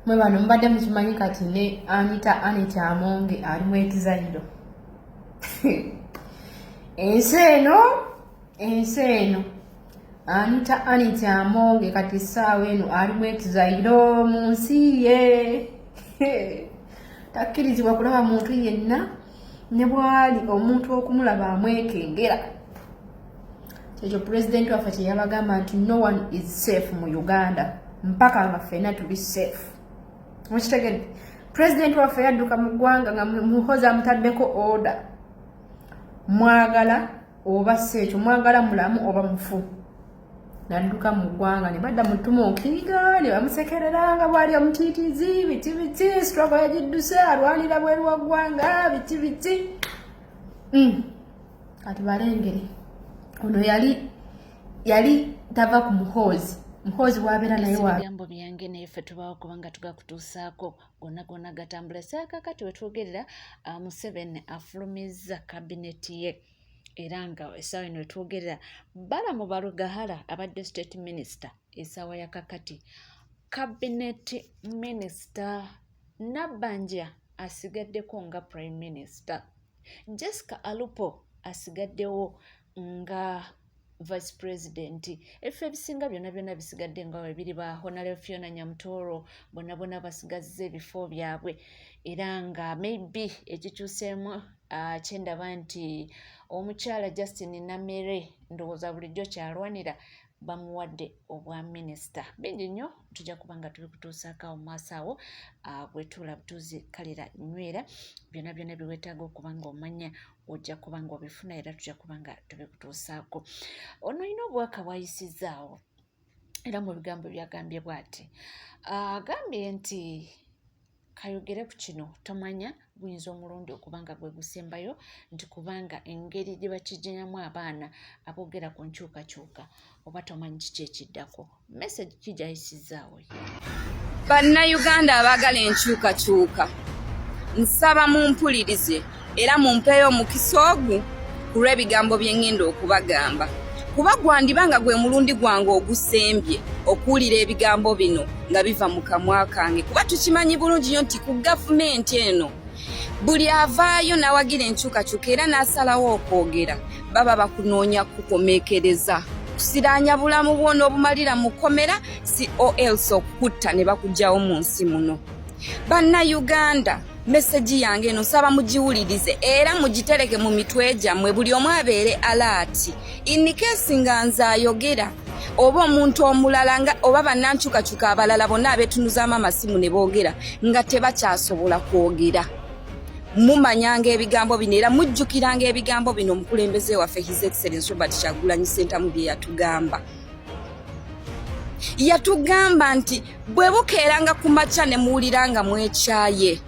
Mwe bano mbadde mukimanyi kati ne Anita Amonge ali mu exile. Ensi eno Anita Amonge kati ssaawa eno ali mu exile mu nsi ye. Takkirizibwa kulaba muntu yenna ne bwali omuntu okumulaba amwekengera. Kyekyo pulezidenti waffe kye yabagamba nti no one is safe mu Uganda mpaka nga ffenna tuli safe. Mukitegedde pulezidenti waffe yadduka mu ggwanga nga muhoza amutaddeko order. Mwagala oba sekyo, mwagala mulamu oba mufu. Nadduka mu ggwanga ne badda mu ttumo okiiga ne bamusekereranga bwali omutiitiizi biti stroke yagidduse alwanira bweru wa ggwanga biti. Kati balengere ono yali tava ku muhozi wabeera naye wa bigambo byange neffe tubawo kubanga tugakutuusaako gonna gatambula saaka kati wetwogerera Museveni afulumizza kabineti ye era nga essaawa eno wetwogerera Balamu Balugahala abadde state minister essaawa ya kakati cabinet minister Nabbanja asigaddeko nga prime minister Jessica Alupo asigaddewo nga vice president. Effe ebisinga byonna bisigadde nga bibiri ba Honorable Fiona Nyamutoro bonna basigazze ebifo byabwe era nga maybe ekikyuseemu kyendaba nti omukyala Justin Namere ndowooza bulijjo kyalwanira bamuwadde obwa minisita. Bingi nnyo tujja kuba nga tubikutuusaako awo maaso awo bwetuula butuuzi kalira nywera byonna bye weetaaga okuba nga omanya ojja kuba nga obifuna era tujja kuba nga tubikutuusaako. Ono olina obwaka bwayisizaawo era mu bigambo byagambye bw'ati agambye nti kayogere ku kino tomanya buyinza omulundi okuba nga gwe gusembayo nti kubanga engeri gye bakijjanyamu abaana aboogera ku nkyukakyuka oba tomanyi kiki ekiddako. Message kijayisizaawo bannayuganda abaagala enkyukakyuka nsaba mumpulirize era mumpeeyo omukisa ogwo ku lw'ebigambo bye ŋŋenda okubagamba kuba gwandibanga gwe mulundi gwange ogusembye okuwulira ebigambo bino nga biva mu kamwa kange kuba tukimanyi bulungi nnyo nti ku gavumenti eno buli avaayo n'awagira enkyukakyuka era n'asalawo okwogera baba bakunoonya kukomeekereza kusiraanya bulamu bwona obumalira mu kkomera si else okukutta ne bakugyawo mu nsi muno. Bannayuganda meseji yange eno nsaba mugiwulirize era mugitereke mu mitwe gyammwe buli omu abeere alaati in case nga nze ayogera oba omuntu omulala nga oba bannankyukakyuka abalala bonna abeetunuzaamu amasimu ne boogera nga tebakyasobola kwogera. Mumanyanga ebigambo bino era mujjukiranga ebigambo bino omukulembeze waffe His Excellency Robert Kyagulanyi Ssentamu bye yatugamba. Yatugamba nti bwe bukeeranga ku makya ne muwuliranga mwekyaye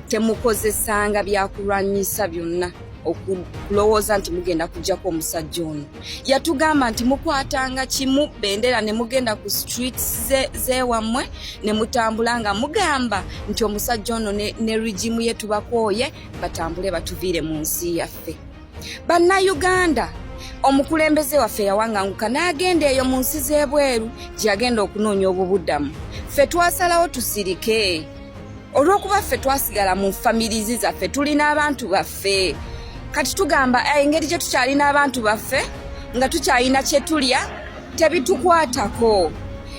temukozesanga byakulwanyisa byonna okulowooza nti mugenda kujjako omusajja ono. Yatugamba nti mukwatanga kimu bendera ne mugenda ku streets zewammwe ne mutambula nga mugamba nti omusajja ono ne regimu ye tubakooye batambule batuviire mu nsi yaffe. Bannayuganda omukulembeze waffe yawanganguka n'agenda eyo mu nsi z'ebweru gyeyagenda okunoonya obubuddamu. Ffe twasalawo tusirike olw'okuba ffe twasigala mu famirizi zaffe tulina abantu baffe. Kati tugamba engeri gye tukyalina abantu baffe nga tukyalina kye tulya tebitukwatako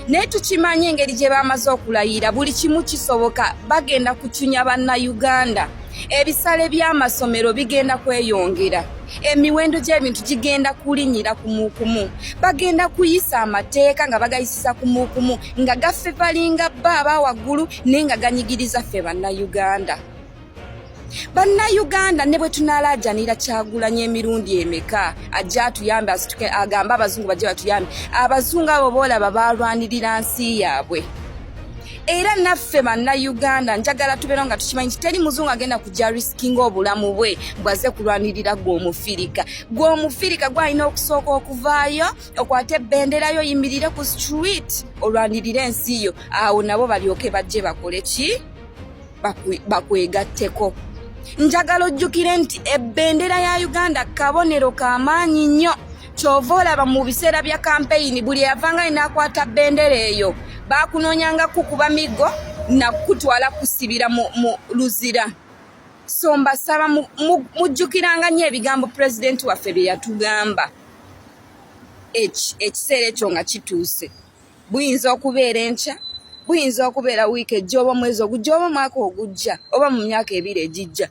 naye tukimanye engeri gye bamaze okulayira buli kimu kisoboka bagenda kucunya bannayuganda. Ebisale by'amasomero bigenda kweyongera, emiwendo gy'ebintu gigenda kulinyira kumukumu, bagenda kuyisa amateeka nga bagayisisa kumukumu nga gaffe balinga baba waggulu naye nga ganyigiriza ffe bannayuganda. Bannayuganda ne bwe tunaalaajanira Kyagulanyi emirundi emeka ajja atuyambe asituke agamba abazungu bajje batuyambe, abazungu abo boolaba baalwanirira nsi yaabwe. Era naffe bannayuganda njagala tubeera nga tukimanyi nti teri muzungu agenda kujja riskinga obulamu bwe bwaze kulwanirira gw'omufirika. Gw'omufirika gwalina okusooka okuvaayo okwate ebbendera yo yimirire ku street olwanirire ensi yo, awo nabo balyoke bajje bakole ki? Bakwegatteko. Njagala ojjukire nti ebbendera ya Uganda kabonero k'amaanyi nnyo. Kyova olaba mu biseera bya kampeyini buli yavanga n'akwata bbendera eyo baakunoonyanga kukuba migo nakutwala kusibira mu luzira. So mbasaba mujjukiranga nnyo ebigambo pulezidenti waffe bye yatugamba. Ekiseera ekyo nga kituuse. Buyinza okubeera enkya, buyinza okubeera wiiki ejja oba mwezi ogujja oba mwaka ogujja oba mu myaka ebiri egijja.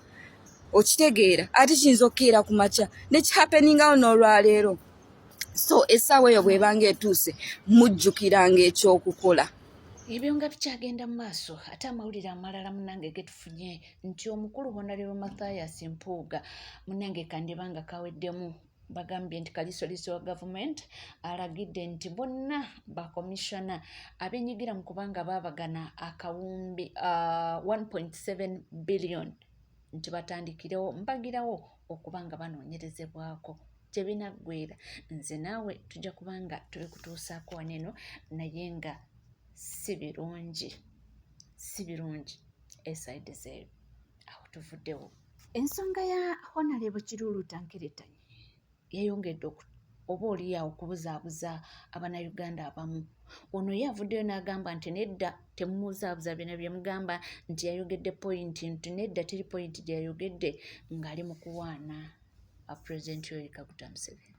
Okitegeera ate kiyinza okukeera ku makya nekihappeningawo n'olwaleero. So essaawa eyo bw'ebanga etuuse mujjukiranga ekyokukola. Ebyo nga bikyagenda mu maaso ate amawulire amalala munnange getufunye nti omukulu Honorable Mathias Mpuuga munnange kandibanga kaweddemu bagambye nti kalisoliso wa gavumenti alagidde nti bonna bakomishona abenyigira mu kubanga baabagana akawumbi 1.7 billion nti batandikirewo mbagirawo okubanga banoonyerezebwako gye binaggweera. Nze naawe tujja kubanga tubikutuusaako waneno naye nga si birungi esaidi zeeyo awo tuvuddewo. Ensonga ya Honorable Kirulu Tankeretanyi yayongedde oba oliawo okubuzaabuza Abannayuganda abamu. Ono ye avuddeyo n'agamba nti nedda temumuzaabuza bino bye mugamba nti yayogedde pointi nti nedda teri pointi gye yayogedde ng'ali mu kuwaana Pulezidenti Yoweri Kaguta Museveni.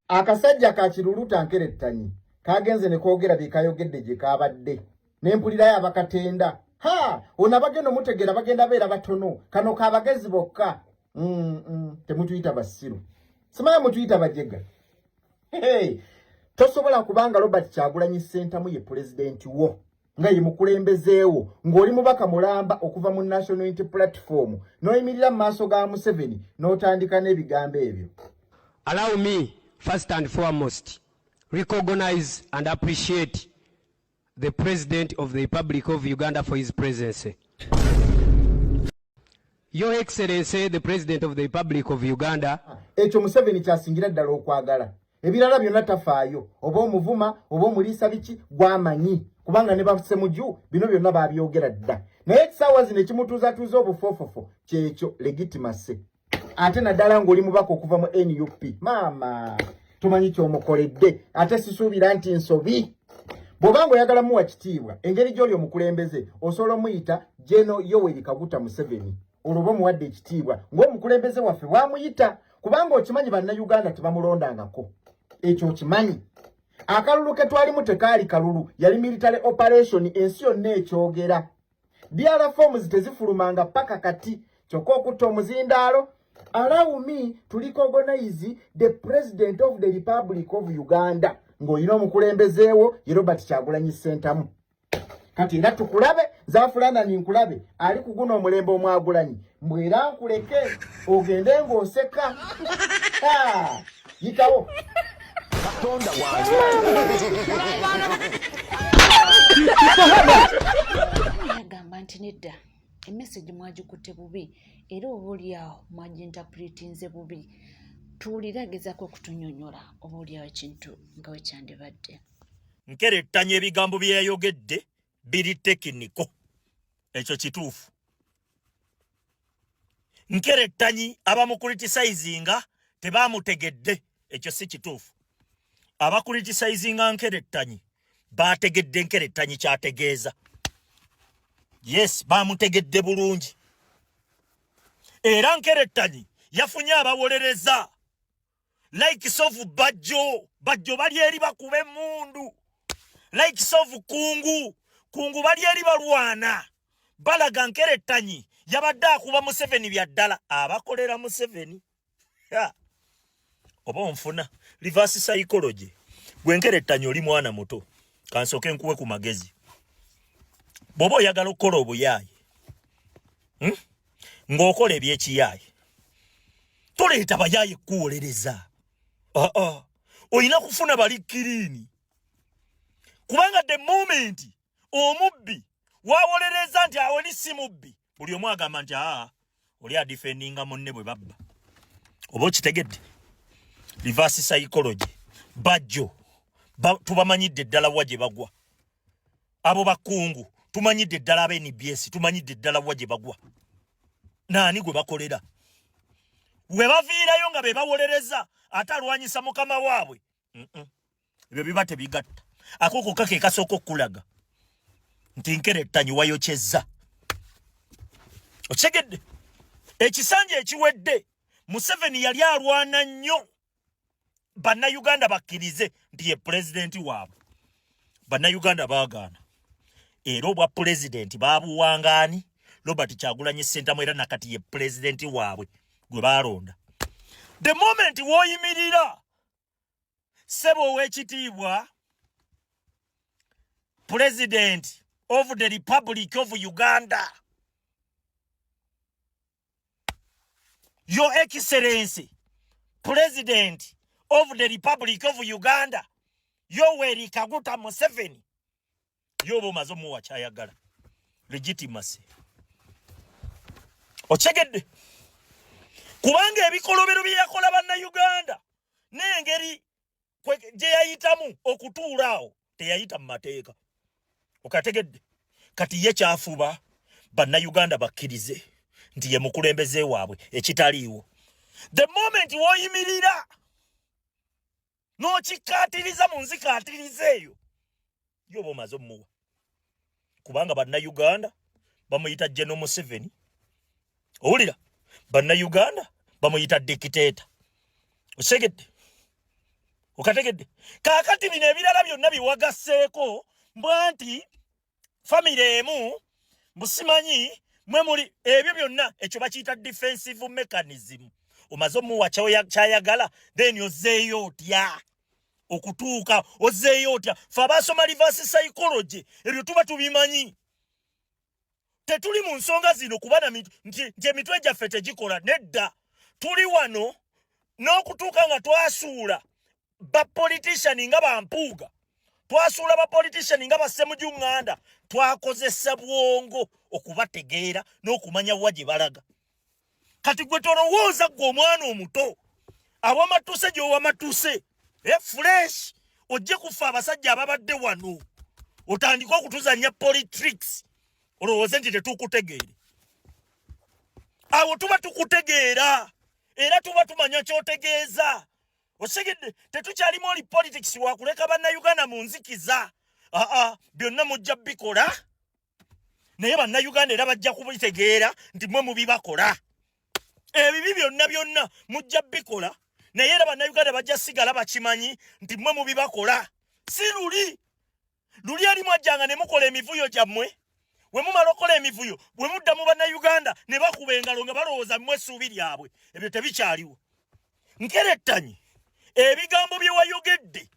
Akasajja ka Kirulu Tankeretanyi kagenze ne koogera bye kayogedde gye kaabadde n'empulirayo abakatenda. Ono abagenda omutegera bagenda beera batono, kano kaabagezi bokka. Temutuyita basiru, simanyi mutuyita bajega. Tosobola kubanga Robert Kyagulanyi Ssentamu ye pulezidenti wo nga ye mukulembezeewo ng'oli mubaka mulamba okuva mu National Unity Platform n'oyimirira mu maaso ga Museveni n'otandika n'ebigambo ebyo. Allow me first and foremost recognize and appreciate the President of the Republic of Uganda for his presence. Your Excellency, the President of the Republic of Uganda. Ekyo Museveni kyasingira ddala okwagala. Ebirala byonna tafaayo. Oba omuvuma, oba omuliisa biki gwamanyi. Kubanga ne basemuju bino byonna babyogera dda. Naye ekisaawa zino ekimutuuzatuuza obufofofo kyekyo legitimacy. Ate naddala ng'oli mubaka okuva mu NUP. Maama, tumanyi ky'omukoledde. Ate sisuubira nti nsobi. Bw'obanga oyagala muwa kitiibwa, engeri gy'oli omukulembeze osobola omuyita Jeno Yoweri Kaguta Museveni. Olwo muwadde ekitiibwa ng'omukulembeze waffe bw'amuyita. Kubanga okimanyi bannayuganda tebamulondangako. Ekyo okimanyi. Akalulu ke twalimu tekaali kalulu, yali military operation, ensi yonna ekyogera. DR forms tezifulumanga paka kati. Kyokka okutta omuzindaalo. Allow me to recognize the President of the Republic of Uganda. Ng'olina omukulembezeewo ye Robert Kyagulanyi Ssentamu. Kati era tukulabe, zaafulana ninkulabe, ali kuguna omulembe Omwagulanyi. Mbwera nkuleke, ogende ng'oseka. Yitawo. Katonda wange. Yagamba nti nedda emessage mwagikutte bubi era oba oliawo mwaginterpretinze bubi. Tuwulira agezaako okutunyonyola oba oliawo ekintu nga we kyandibadde. Nkerettanya ebigambo bye yayogedde biri tekiniko. Ekyo kituufu. Nkerettanyi abamukulitisizinga tebaamutegedde. Ekyo si kituufu. Abakulitisizinga Nkerettanyi baategedde Nkerettanyi kyategeeza. Yes, baamutegedde bulungi. Era Nkerettanyi yafunye abawolereza. Likes of Bajjo bali eri bakube mundu. Likes of Kungu bali eri balwana. Balaga Nkerettanyi yabadde akuba Museveni bya ddala. Abakolera Museveni. Oba onfuna reverse psychology. Gwe Nkerettanyi oli mwana muto. Kansoke nkuwe ku magezi. Bw'oba oyagala okukola obuyaaye. Ng'okola ebyekiyaaye. Toleeta bayaaye kuwolereza. Olina kufuna bali kirini. Kubanga the moment omubbi wawolereza nti oli si mubbi, buli omu agamba nti oli adifendinga munne bwe babba. Oba okitegedde? Reverse psychology. Bajjo tubamanyidde ddala wa gye bagwa. Abo bakungu tumanyidde ddala abe NBS tumanyidde ddala wa gye bagwa. Naani gwe bakolera? We baviirayo nga be bawolereza ate alwanyisa mukama waabwe. Ebyo biba tebigatta. Akoko kake kasooka okulaga. nti Nkerettanyi wayokyezza. Okitegedde? Ekisanja ekiwedde Museveni yali alwana nnyo bannayuganda bakkirize nti ye pulezidenti waabwe. Bannayuganda baagaana. Era obwa pulezidenti baabuwangaani Robert Kyagulanyi Ssentamu era nakati ye pulezidenti waabwe gwe baalonda. The moment w'oyimirira ssebo ow'ekitiibwa President of the Republic of Uganda, Your Excellency, President of the Republic of Uganda, Yoweri Kaguta Museveni, yobo mazomu wa kyayagala. Legitimacy. Ochegedde. Kubanga ebikolobero bye yakola bannayuganda n'engeri gye yayitamu okutuulaawo teyayita mu mateeka. Okategedde. Kati ye kyafuba bannayuganda bakkirize nti ye mukulembeze waabwe ekitaliiwo. The moment w'oyimirira n'okikkaatiriza mu nzikaatiriza eyo yoba omaze omuwa. Kubanga bannayuganda bamuyita General Museveni. Owulira? Bannayuganda bamuyita dictator. Osegedde? Okategedde? Kaakati bino ebirala byonna biwagasseeko mbwa nti family emu busimanyi mwe muli ebyo byonna ekyo bakiyita defensive mechanism. Omaze omuwa kyayagala then ozeeyo otya okutuuka ozeeyo otya. Fe abasoma reverse psychology ebyo tuba tubimanyi. Tetuli mu nsonga zino kubana nti emitwe gyaffe tegikola nedda. Tuli wano n'okutuuka nga twasuula bapolitician nga bampuuga, twasuula bapolitician nga bassemujuŋŋanda, twakozesa bwongo okubategeera n'okumanya wa gye balaga. Kati gwe tolowooza gwe omwana omuto awamatuse gy'owamatuse fresh ojje kufa abasajja ababadde wano otandike okutuzanya politics olowooze nti tetukutegeere. Awo tuba tukutegeera era tuba tumanya ky'otegeeza. Osegedde tetukyalimu oli politics wakuleka bannayuganda mu nzikiza. Byonna mujja bikola naye bannayuganda era bajja kubitegeera nti mwe mubibakola. Ebibi byonna mujja bikola naye era bannayuganda bajja sigala bakimanyi nti mwe mubibakola. Si luli alimu ajjanga ne mukola emivuyo gyammwe. We mumala okola emivuyo bwe mudda mu bannayuganda ne bakuba engalo nga balowooza mmwe essuubi lyabwe. Ebyo tebikyaliwo. Nkerettanyi ebigambo bye wayogedde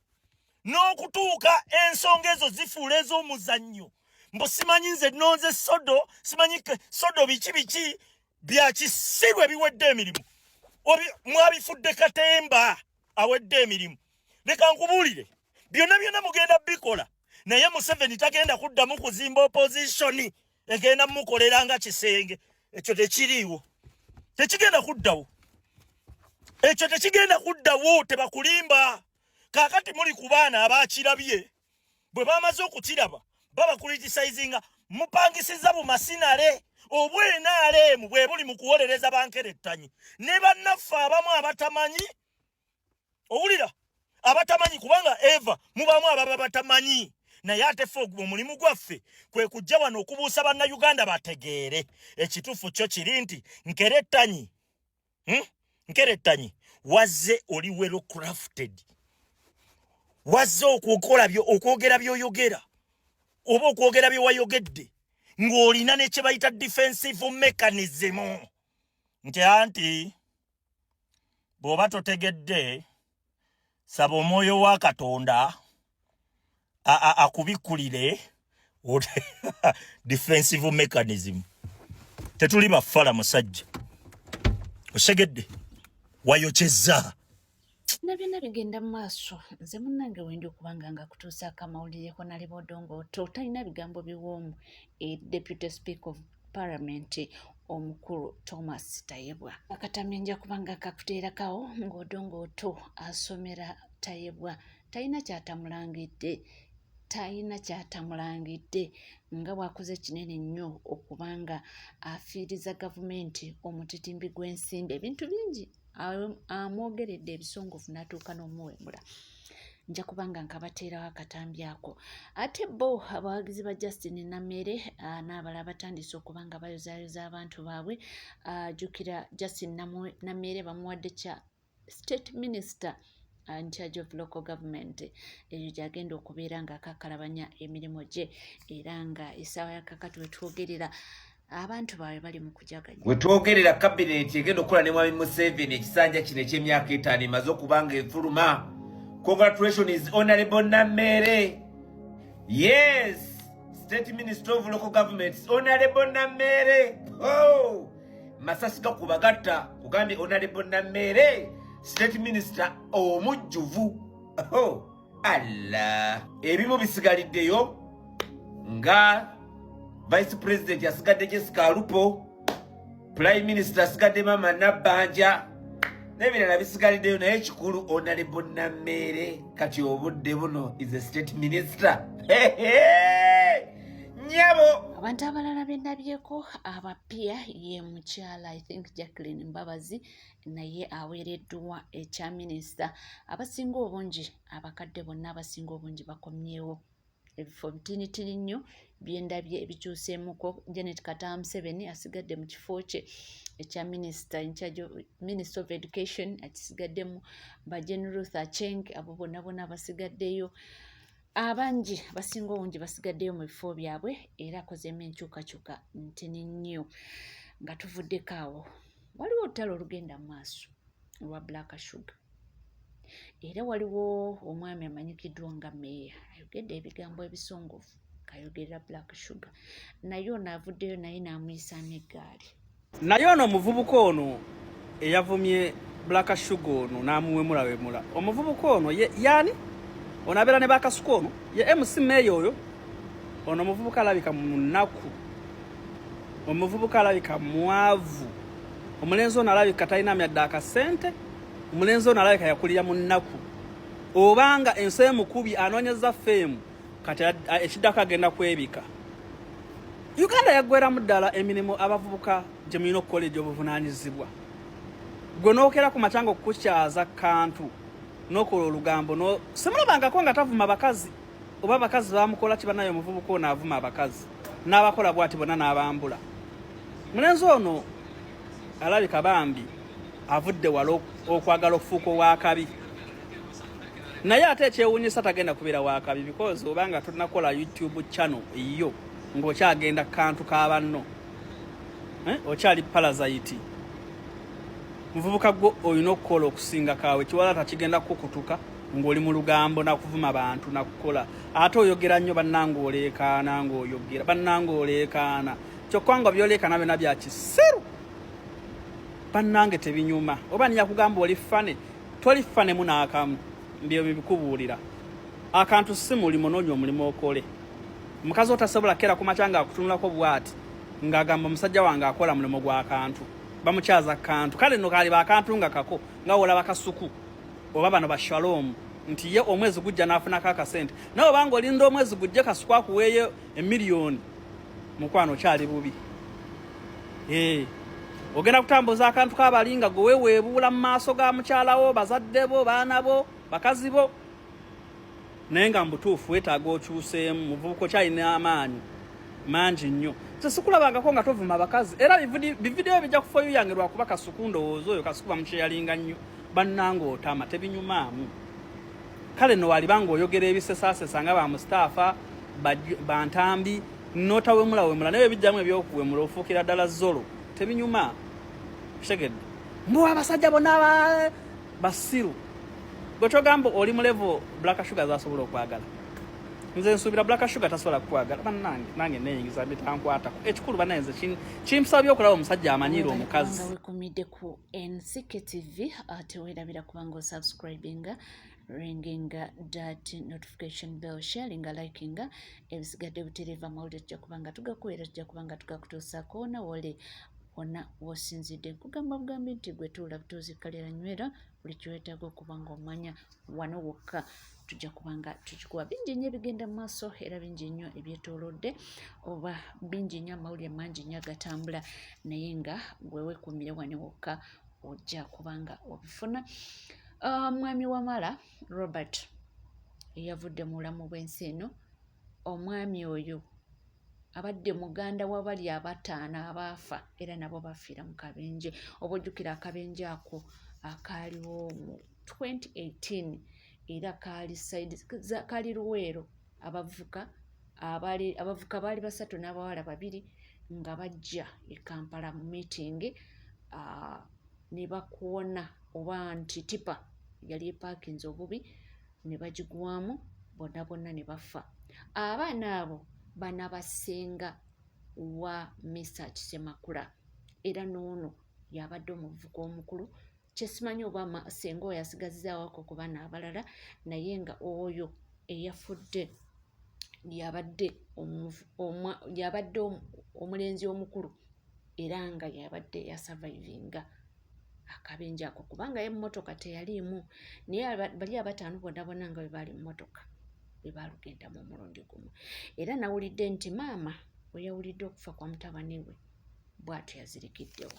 n'okutuuka ensonga ezo zifuula ez'omuzannyo. Mbu simanyi nze nonze sodo, simanyi sodo biki bya kisirwe biwedde emirimu. Mwabifudde katemba awedde emirimu. Leka nkubuulire byonna mugenda bikola naye Museveni tagenda kuddamu kuzimba opposition egenda mukolera nga kisenge. Ekyo tekiriiwo. Tekigenda kuddawo. Ekyo tekigenda kuddawo, tebakulimba. Kaakati muli ku baana abaakirabye bwe bamaze okukiraba baba criticizinga mupangisiza bumasinale obwenaaleemu bwe buli mu kuwolereza Bankerettanyi ne bannaffe abamu abatamanyi. Owulira? Abatamanyi kubanga Eva mubamu ababa batamanyi. Naye ate ffe omulimu gwaffe kwe kujja wano okubuusa bannayuganda bategeere. Ekituufu kyo kiri nti Nkerettanyi wazze oli well crafted. Wazze okwogera by'oyogera oba okwogera bye wayogedde ng'olina ne kye bayita defensive mechanism. Nti anti bw'oba totegedde saba omwoyo wa Katonda akubikkulire defensive mechanism. Tetuli bafala musajja. Osegedde wayokyezza. Na byonna bigenda mu maaso. Nze munnange wendi okubanga nga kutuusa akamawulireko nali bodongo to talina bigambo biwoomu. Deputy Speaker of Parliament omukulu Thomas Tayebwa akatamye nja kubanga kakuteerakawo ng'odongo to asomera Tayebwa talina kyatamulangidde nga bw'akoze kinene nnyo okubanga afiiriza gavumenti omutitimbi gw'ensimbi ebintu bingi amwogeredde ebisongovu n'atuuka n'omuwemula nja kubanga nkabateerawo akatambi ako. Ate bo abawagizi ba Justin Namere n'abalala batandise okuba nga bayozaayoza abantu baabwe. Jjukira Justin Namere bamuwadde kya State Minister in charge of local government, eyo gyagenda okubeera nga akakalabanya emirimu gye, era nga essaawa ya kakati wetwogerera abantu baabwe bali mu kujaganya. Wetwogerera kabineti egenda okukola ne Mwami Museveni ekisanja kino eky'emyaka 5 emaze okubanga efuluma. Congratulations, Honorable Namere. Yes, State Minister of Local Governments, Honorable Namere. Oh, masasi gakubagatta kugambye Honorable Namere, State Minister omujjuvu. Oh, Allah. Ebimu bisigaliddeyo nga Vice President yasigadde Jessica Alupo, Prime Minister asigadde Mama Nabbanja, n'ebirala bisigaliddeyo, naye ekikulu Honorable Namere kati obudde buno is a State Minister. Nyabo Abantu abalala bendabyeko abapya ye mukyala I think Jacqueline Mbabazi naye aweereddwa ekya minisita. Abasinga obungi abakadde bonna abasinga obungi bakomyewo. Ebifo bitinitini nnyo byendabye ebikyuseemuko. Janet Kataha Museveni asigadde mu kifo kye ekya minisita in charge of Minister of Education, akisigaddemu ba Jane Ruth Aceng, abo bonna basigaddeyo. Abangi basinga obungi basigaddeyo mu bifo byabwe, era akozeemu enkyukakyuka ntini nnyo. Nga tuvuddeko awo waliwo olutalo olugenda mu maaso olwa Black Sugar, era waliwo omwami amanyikiddwa nga meeya ayogedde ebigambo ebisongovu kayogerera Black Sugar, naye ono avuddeyo naye n'amuyisaamu eggaali. Naye ono omuvubuka ono eyavumye Black Sugar ono n'amuwemula. Omuvubuka ono yani ono abeera ne bakasuka ono ye MC Meeya oyo. Ono omuvubuka alabika munaku, omuvubuka alabika mwavu, omulenzi ono alabika talina myadde akasente, omulenzi ono alabika yakulira mu nnaku. Obanga ensi emukubi anoonyeza feemu kati ekiddako agenda kwebika. Uganda yaggweramu ddala emirimu abavubuka gye mulina okukola egy'obuvunaanyizibwa. Gwe n'okera ku macanga okukyaza kantu n'okola olugambo simulabangako nga tavuma abakazi, oba abakazi bamukola kibanayo omuvubuka ono avuma abakazi n'abakola bwati bonna n'abambula. Mulenzi ono alabika bambi avudde wala okwagala okufuuka owakabi, naye ate ekyewuunyisa tagenda kubeera wakabi because obanga tulinakola YouTube channel iyo ng'okyagenda kantu k'abanno, okyali parasite. Muvubuka gwo olina okukola okusinga kaawe kiwala takigenda kukutuka ng'oli mu lugambo nakuvuma abantu nakukola. Ate oyogera nnyo bannange oleekaana ng'oyogera bannange oleekaana, kyokka nga byoleekaana byonna bya kisiru bannange tebinyuma. Oba nnya kugamba oli fane toli fanemu n'akamu, mbyo bikubuulira akantu si mulimu n'onyo omulimu okole. Mukazi otasobola kera ku macanga akutunulako bwati ng'agamba omusajja wange akola mulimu gw'akantu, bamukyaza kantu. Kale nno kaali bakantu nga kako nga olaba kasuku oba bano ba Shalom nti ye omwezi gujja n'afunako akasente, nawe obanga olinda omwezi gujje kasuku akuweeyo emiliyoni, mukwano kyali bubi. Ogenda kutambuza akantu kabali nga gwe weebuula mu maaso ga mukyalawo, bazadde bo, baana bo, bakazi bo, naye nga mbutuufu weetaaga okyuseemu. Muvubuka kyalina amaanyi mangi nnyo. Sikulabangako nga tovuma abakazi, era bividiyo bijja kufayo yange lwakuba kasuku ndowooza oyo kasuku bamukyeyalinga nnyo bannange otama tebinyumaamu. Kale no walibanga oyogera ebisesaasesa nga bamustaafa bantambi n'otawemula naye bijjamu ebyokuwemula ofuukira ddala zolo tebinyuma. Kitegedde mbu abasajja bonna basiru gwe togamba oli mu level Black Sugar zasobola okwagala. Nze nsuubira Black Sugar tasobola kukwagala nange neyingiza bitankwatako. Ekikulu banayenze kimsabye okulaba omusajja amanyiire omukazi. Wekumidde ku NCK TV teweerabira kubanga osubscribinga, ringinga that notification bell, sharinga, likinga ebisigadde butereeva amawulire tujja kubanga tugakuweera, tujja kubanga tugakutuusaako wona wonna wosinzidde. Nkugamba bugambi nti gwe tuula butuuzi kalera nywera buli kiweetaaga okuba nga omanya wano wokka tujja kubanga tukikuwa. Bingi nnyo ebigenda mu maaso era bingi nnyo ebyetoolodde oba bingi nnyo amawulire mangi nnyo agatambula, naye nga gwe weekuumire wano wokka ojja kubanga obifuna. Mwami Wamala Robert eyavudde mu bulamu bw'ensi eno. Omwami oyo abadde muganda wa bali abataano abaafa era nabo bafiira mu kabenje. Oba ojjukira akabenje ako akaaliwo mu 2018 era kaali Luweero. Abavuka baali 3 n'abawala 2 nga bajja e Kampala mu meeting, ne bakuwona oba nti tipa yali epaakinze obubi ne bagigwamu bonna ne bafa. Abaana abo banabasenga wa Mr. Kisemakula era n'ono yabadde omuvubuka omukulu. Kyesimanyi oba senga oyo asigazizzaawako ku baana abalala, naye nga oyo eyafudde yabadde omulenzi omukulu era nga yabadde yasavaivinga akabenje ako kubanga ye mmotoka teyaliimu, naye bali abataano bonna nga bwe baali mu mmotoka bwe baalugendamu omulundi gumu. Era nawulidde nti maama we yawulidde okufa kwa mutabani we bw'atyo yazirikiddewo.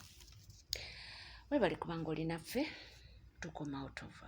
Webali kubanga oli naffe, tukoma out of